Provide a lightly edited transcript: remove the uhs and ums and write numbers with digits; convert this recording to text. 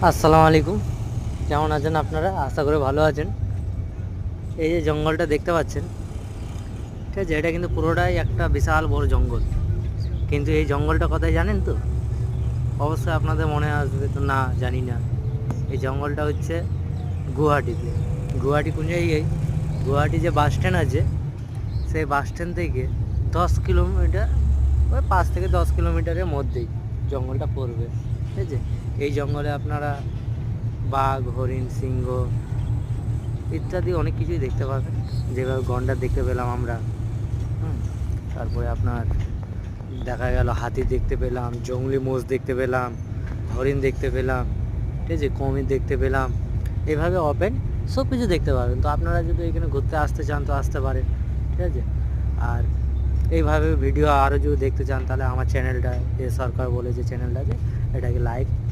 আসসালামু আলাইকুম। কেমন আছেন আপনারা? আশা করি ভালো আছেন। এই যে জঙ্গলটা দেখতে পাচ্ছেন, ঠিক আছে, এটা কিন্তু পুরোটাই একটা বিশাল বড় জঙ্গল। কিন্তু এই জঙ্গলটা কোথায় জানেন তো? অবশ্যই আপনাদের মনে আসবে তো না, জানি না। এই জঙ্গলটা হচ্ছে গুয়াহাটিতে। গুয়াহাটি কোন জায়গায়? গুয়াহাটি যে বাস স্ট্যান্ড আছে, সেই বাস স্ট্যান্ড থেকে 10 কিলোমিটার, ওই 5 থেকে 10 কিলোমিটারের মধ্যেই জঙ্গলটা পড়বে, ঠিক আছে। এই জঙ্গলে আপনারা বাঘ, হরিণ, সিংহ ইত্যাদি অনেক কিছুই দেখতে পাবেন। যেভাবে গন্ডার দেখতে পেলাম আমরা, হুম, তারপরে আপনার দেখা গেল হাতি দেখতে পেলাম, জংলি মোষ দেখতে পেলাম, হরিণ দেখতে পেলাম, ঠিক আছে, কুমির দেখতে পেলাম। এভাবে ওপেন সব কিছু দেখতে পাবেন। তো আপনারা যদি এখানে ঘুরতে আসতে চান তো আসতে পারেন, ঠিক আছে। আর এইভাবে ভিডিও আরও যদি দেখতে চান তাহলে আমার চ্যানেলটা, এ সরকার বলে যে চ্যানেলটা আছে, এটাকে লাইক